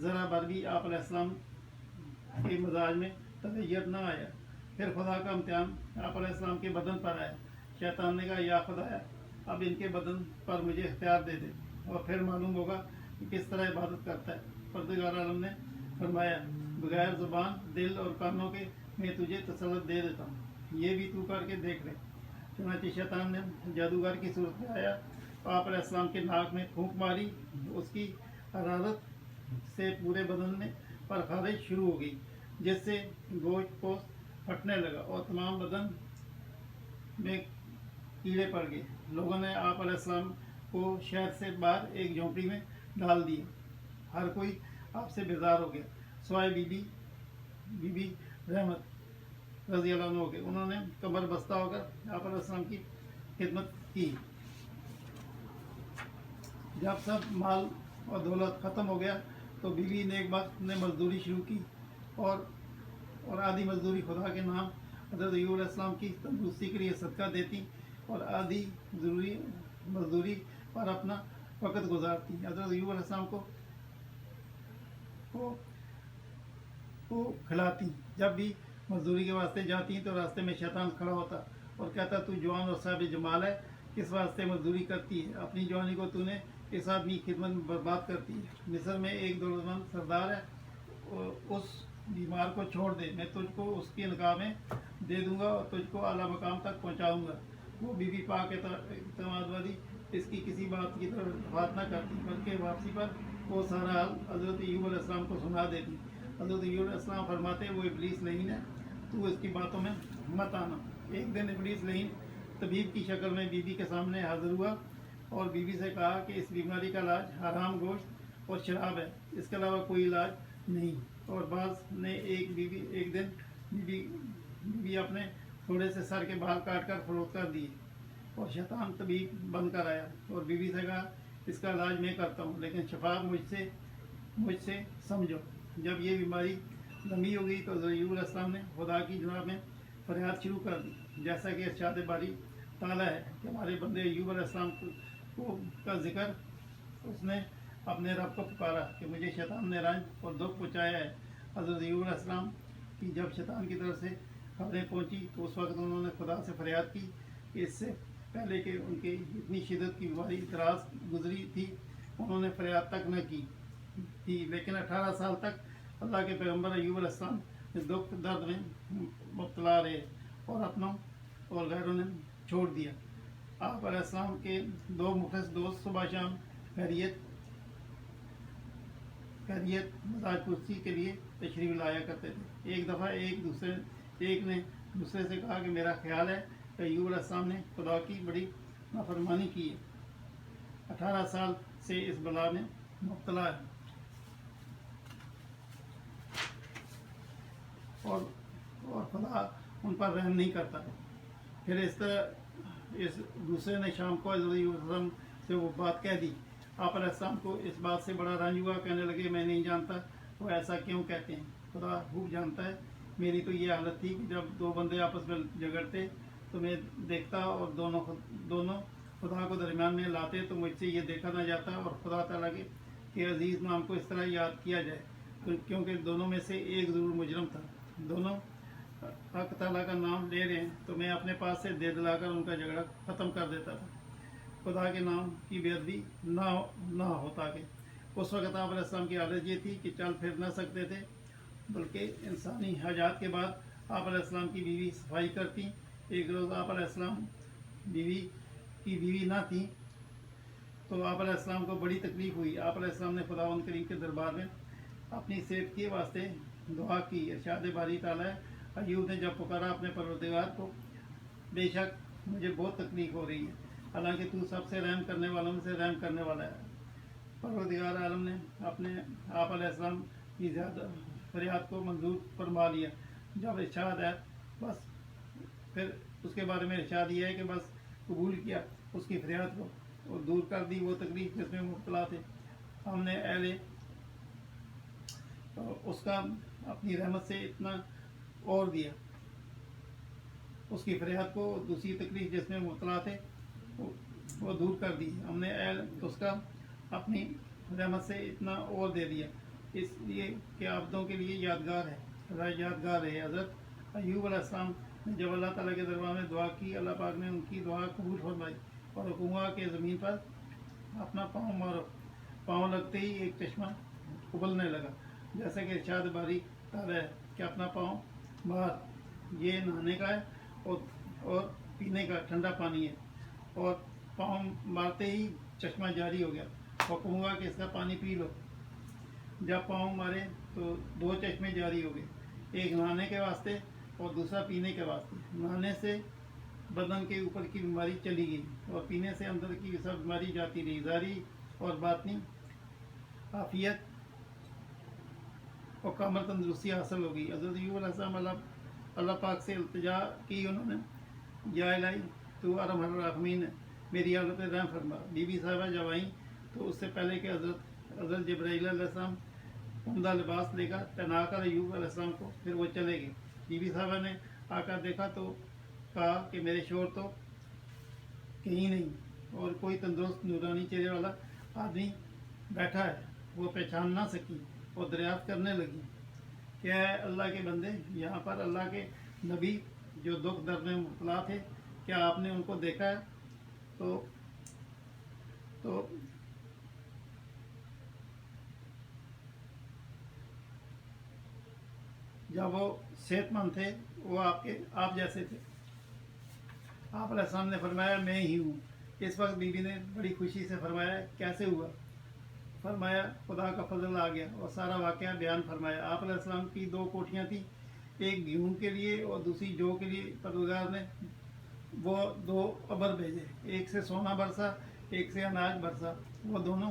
ذرا بھر بھی آپ علیہ السلام کے مزاج میں تغیر نہ آیا۔ پھر خدا کا امتحان آپ علیہ السلام کے بدن پر آیا۔ شیطان نے کہا یا خدایا اب ان کے بدن پر مجھے اختیار دے دے اور پھر معلوم ہوگا کہ کس طرح عبادت کرتا ہے۔ پروردگار عالم نے فرمایا بغیر زبان دل اور کانوں کے میں تجھے تسلط دے دیتا ہوں، یہ بھی تو کر کے دیکھ لے۔ چنانچہ شیطان نے جادوگر کی صورت میں آیا، آپ علیہ السلام کے ناک میں پھونک ماری، اس کی حرارت سے پورے بدن میں پر خارش شروع ہو گئی، جس سے گوشت پوست پھٹنے لگا اور تمام بدن میں کیڑے پڑ گئے۔ لوگوں نے آپ علیہ السلام کو شہر سے باہر ایک جھونپڑی میں ڈال دیا۔ ہر کوئی آپ سے بیزار ہو گیا سوائے بی بی رحمت رضی اللہ عنہ کے۔ انہوں نے کمر بستہ ہو کر آپ علیہ السلام کی خدمت کی۔ جب سب مال اور دولت ختم ہو گیا تو بیوی نیک بخت نے مزدوری شروع کی اور آدھی مزدوری خدا کے نام حضرت ایوب علیہ السلام کی تندرستی کے لیے صدقہ دیتی اور آدھی ضروری مزدوری پر اپنا وقت گزارتی۔ حضرت ایوب علیہ السلام کو کھلاتی۔ جب بھی مزدوری کے واسطے جاتی تو راستے میں شیطان کھڑا ہوتا اور کہتا تو جوان اور صاحب جمال ہے، کس واسطے مزدوری کرتی ہے؟ اپنی جوانی کو تو نے اس آدمی کی خدمت میں برباد کرتی ہے۔ مصر میں ایک دولتمند سردار ہے، اس بیمار کو چھوڑ دے، میں تجھ کو اس کی نگاہ میں دے دوں گا اور تجھ کو اعلیٰ مقام تک پہنچاؤں گا۔ وہ بی بی پاک اعتماد والی اس کی کسی بات کی طرف بات نہ کرتی، بلکہ واپسی پر وہ سارا حال حضرت ایوب علیہ السلام کو سنا دیتی۔ حضرت ایوب علیہ السلام فرماتے وہ ابلیس لعین ہے، تو اس کی باتوں میں مت آنا۔ ایک دن ابلیس لعین طبیب کی شکل میں بی بی کے سامنے حاضر ہوا اور بی بی سے کہا کہ اس بیماری کا علاج حرام گوشت اور شراب ہے، اس کے علاوہ کوئی علاج نہیں۔ اور بعض نے ایک دن بی اپنے تھوڑے سے سر کے بال کاٹ کر فروخت کر دیے اور شیطان طبیب بن کر آیا اور بی بی سے کہا اس کا علاج میں کرتا ہوں، لیکن شفا مجھ سے سمجھو۔ جب یہ بیماری لمبی ہو گئی تو حضرت ایوب علیہ السلام نے خدا کی جناب میں فریاد شروع کر دی، جیسا کہ ارشاد باری تعالیٰ ہے کہ ہمارے بندے ایوب علیہ السلام کا ذکر، اس نے اپنے رب کو پکارا کہ مجھے شیطان نے رنج اور دکھ پہنچایا ہے۔ حضرت ایوب علیہ السلام کی جب شیطان کی طرف سے خبریں پہنچی تو اس وقت انہوں نے خدا سے فریاد کی کہ اس سے پہلے کہ ان کی اتنی شدت کی بیماری دراز گزری تھی انہوں نے فریاد تک نہ کی تھی، لیکن 18 سال تک اللہ کے پیغمبر ایوب علیہ السلام دکھ درد میں مبتلا رہے اور اپنوں اور غیروں نے چھوڑ دیا۔ آپ علیہ السلام کے دو مخلص دوست صبح شام خیریت مزاج پرسی کے لیے تشریف لایا کرتے تھے۔ ایک دفعہ ایک نے دوسرے سے کہا کہ میرا خیال ہے کہ ایوب علیہ السلام نے خدا کی بڑی نافرمانی کی ہے، 18 سال سے اس بلا میں مبتلا ہے اور خدا ان پر رحم نہیں کرتا۔ پھر اس دوسرے نے شام کو حضرت ایوب علیہ السلام سے وہ بات کہہ دی۔ آپ علیہ السلام کو اس بات سے بڑا رنج ہوا، کہنے لگے میں نہیں جانتا وہ ایسا کیوں کہتے ہیں، خدا خوب جانتا ہے۔ میری تو یہ حالت تھی کہ جب دو بندے آپس میں جھگڑتے تو میں دیکھتا اور دونوں خدا کو درمیان میں لاتے تو مجھ سے یہ دیکھا نہ جاتا اور خدا تعالیٰ کے عزیز نام کو اس طرح یاد کیا جائے، کیونکہ دونوں میں سے ایک ضرور مجرم تھا۔ دونوں حق تعالیٰ کا نام لے رہے ہیں تو میں اپنے پاس سے دے دلا کر ان کا جھگڑا ختم کر دیتا تھا، خدا کے نام کی بے ادبی نہ ہوتا کہ اس وقت آپ علیہ السلام کی حالت یہ تھی کہ چل پھر نہ سکتے تھے، بلکہ انسانی حاجات کے بعد آپ علیہ السلام کی بیوی صفائی کرتی۔ ایک روز آپ علیہ السلام بیوی نہ تھی تو آپ علیہ السلام کو بڑی تکلیف ہوئی۔ آپ علیہ السلام نے خداوند کریم کے دربار میں اپنی صحت کے واسطے دعا کی۔ ارشاد باری تعالیٰ ہے ایوب نے جب پکارا اپنے پروردگار کو، بے شک مجھے بہت تکلیف ہو رہی ہے، حالانکہ تو سب سے رحم کرنے والوں میں سے رحم کرنے والا ہے۔ پروردگار عالم نے آپ علیہ السلام کی زیادہ فریاد کو منظور فرما لیا۔ جب ارشاد ہے بس پھر اس کے بارے میں ارشاد یہ ہے کہ بس قبول کیا اس کی فریاد کو اور دور کر دی وہ تکلیف جس میں مبتلا تھے۔ ہم نے اس کا اپنی رحمت سے اتنا اور دیا، اس کی فریاد کو دوسری تکلیف جس میں مبتلا تھے وہ دور کر دی۔ ہم نے اس کا اپنی رحمت سے اتنا اور دے دیا اس لیے کہ عبدوں کے لیے یادگار ہے۔ حضرت ایوب علیہ السلام نے جب اللہ تعالیٰ کے دربار میں دعا کی، اللہ پاک نے ان کی دعا قبول فرمائی اور حکم ہوا کہ زمین پر اپنا پاؤں مارو۔ پاؤں لگتے ہی ایک چشمہ ابلنے لگا، جیسا کہ ارشاد باری تعالیٰ ہے کہ اپنا پاؤں مار، یہ نہانے کا ہے اور پینے کا ٹھنڈا پانی ہے۔ اور پاؤں مارتے ہی چشمہ جاری ہو گیا، حکم ہوا کہ اس کا پانی پی لو۔ جب پاؤں مارے تو 2 چشمے جاری ہو گئے، ایک نہانے کے واسطے اور دوسرا پینے کے واسطے۔ نہانے سے بدن کے اوپر کی بیماری چلی گئی اور پینے سے اندر کی سب بیماری جاتی رہی، ظاہری اور باطنی عافیت اور کامل تندرستی حاصل ہو گئی۔ حضرت ایوب علیہ السلام اللہ پاک سے التجا کی انہوں نے، یا الہی تو ارحم الراحمین ہے، میری حالت پہ رحم فرما۔ بی بی صاحبہ جب آئیں تو اس سے پہلے کہ حضرت جبرائیل علیہ السلام عمدہ لباس لے کر پہنا کر ایوب علیہ السلام کو پھر وہ چلے گئے۔ بی بی صاحبہ نے آ کر دیکھا تو کہا کہ میرے شوہر تو کہیں نہیں اور کوئی تندرست نورانی چہرے والا آدمی بیٹھا ہے۔ وہ پہچان نہ سکی اور دریافت کرنے لگی کہ اے اللہ کے بندے، یہاں پر اللہ کے نبی جو دکھ درد میں مبتلا تھے، کیا آپ نے ان کو دیکھا ہے؟ تو جب وہ صحت مند تھے، وہ آپ جیسے تھے۔ آپ علیہ السلام نے فرمایا میں ہی ہوں۔ اس وقت بی بی نے بڑی خوشی سے فرمایا کیسے ہوا؟ فرمایا خدا کا فضل آ گیا اور سارا واقعہ بیان فرمایا۔ آپ علیہ السلام کی 2 کوٹھیاں تھیں، ایک گیہوں کے لیے اور دوسری جو کے لیے۔ پروردگار نے وہ 2 ابر بھیجے، ایک سے سونا برسا، ایک سے اناج برسا۔ وہ دونوں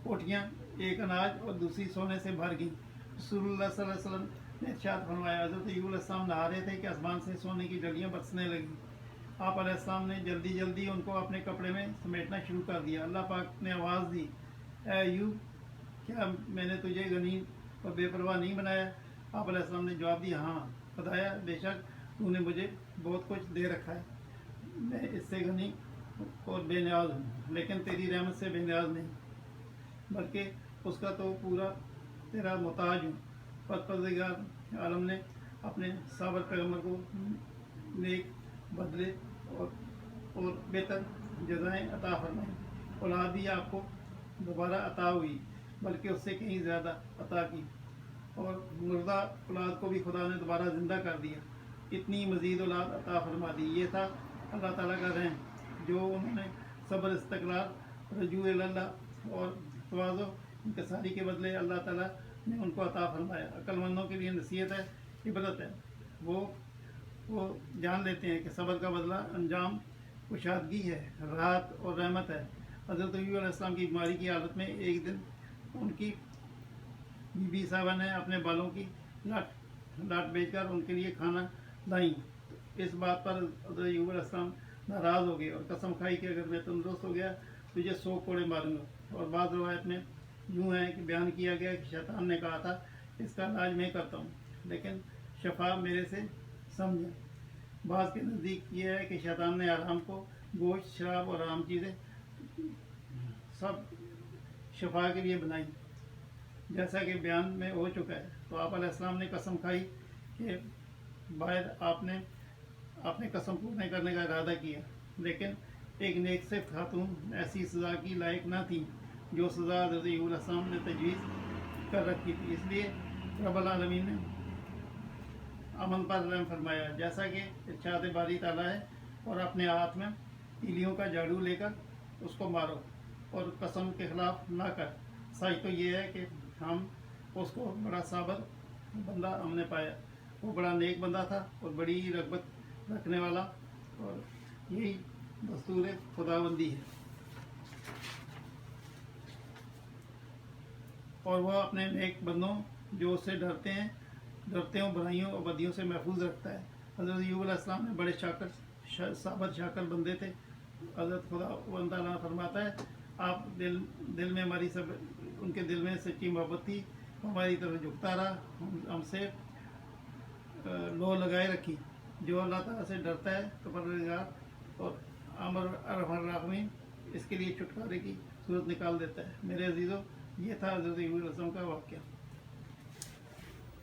کوٹھیاں ایک اناج اور دوسری سونے سے بھر گئیں۔ رسول اللہ صلی اللہ علیہ وسلم نے ارشاد فرمایا، حضرت ایوب علیہ السلام نہا رہے تھے کہ آسمان سے سونے کی ڈلیاں برسنے لگیں۔ آپ علیہ السلام نے جلدی ان کو اپنے کپڑے میں سمیٹنا شروع کر دیا۔ اللہ پاک نے آواز دی، اے ایوب، کیا میں نے تجھے غنی اور بے پرواہ نہیں بنایا؟ آپ علیہ السلام نے جواب دیا، ہاں خدایا، بے شک تو نے مجھے بہت کچھ دے رکھا ہے، میں اس سے غنی اور بے نیاز ہوں، لیکن تیری رحمت سے بے نیاز نہیں، بلکہ اس کا تو پورا تیرا محتاج ہوں۔ پروردگار عالم نے اپنے صابر پیغمبر کو نیک بدلے اور بہتر جزائیں عطا فرمائیں۔ اولاد بھی آپ کو دوبارہ عطا ہوئی، بلکہ اس سے کہیں زیادہ عطا کی، اور مردہ اولاد کو بھی خدا نے دوبارہ زندہ کر دیا، اتنی مزید اولاد عطا فرما دی۔ یہ تھا اللہ تعالیٰ کا رحم، جو انہوں نے صبر، استقلال، رجوع اللہ اور تواضع انکساری کے بدلے اللہ تعالیٰ نے ان کو عطا فرمایا۔ عقل مندوں کے لیے نصیحت ہے، عبرت ہے، وہ جان لیتے ہیں کہ صبر کا بدلہ انجام کشادگی ہے، راحت اور رحمت ہے۔ حضرت ایوب علیہ السلام کی بیماری کی حالت میں ایک دن ان کی بی بی صاحبہ نے اپنے بالوں کی لاٹ بیچ کر ان کے لیے کھانا لائیں۔ اس بات پر حضرت ایوب علیہ السلام ناراض ہو گئے اور قسم کھائی کہ اگر میں تندرست ہو گیا تجھے 100 کوڑے ماروں گا۔ اور بعض روایت میں یوں ہے کہ بیان کیا گیا کہ شیطان نے کہا تھا اس کا علاج میں کرتا ہوں، لیکن شفا میرے سے سمجھیں۔ بعض کے نزدیک یہ ہے کہ شیطان نے آرام کو گوشت، شراب اور عام چیزیں سب شفا کے لیے بنائی، جیسا کہ بیان میں ہو چکا ہے۔ تو آپ علیہ السلام نے قسم کھائی کہ باید آپ نے قسم پورے کرنے کا ارادہ کیا، لیکن ایک نیک سے خاتون ایسی سزا کی لائق نہ تھی جو سزا حضرت ایوب علیہ السلام نے تجویز کر رکھی تھی۔ اس لیے رب العالمین نے امن پر رحم فرمایا، جیسا کہ ارشاد باری تعالیٰ ہے، اور اپنے ہاتھ میں تیلیوں کا جھاڑو لے کر اس کو مارو اور قسم کے خلاف نہ کر۔ سچ تو یہ ہے کہ ہم اس کو بڑا صابر بندہ ہم نے پایا، وہ بڑا نیک بندہ تھا اور بڑی رغبت رکھنے والا، اور یہی دستور خداوندی ہے۔ اور وہ اپنے نیک بندوں جو اس سے ڈرتے ہوں برائیوں اور بدیوں سے محفوظ رکھتا ہے۔ حضرت ایوب علیہ السلام نے بڑے صابر شاکر بندے تھے۔ حضرت خداوند تعالیٰ فرماتا ہے، آپ دل میں ہماری ان کے دل میں سچی محبت تھی، ہماری طرف جھکتا رہا، ہم سے لو لگائے رکھی۔ جو اللہ تعالیٰ سے ڈرتا ہے تو پروردگار اور ارحم الراحمین اس کے لیے چھٹکارے کی صورت نکال دیتا ہے۔ میرے عزیزوں، یہ تھا حضرت ایوب علیہ السلام کا واقعہ۔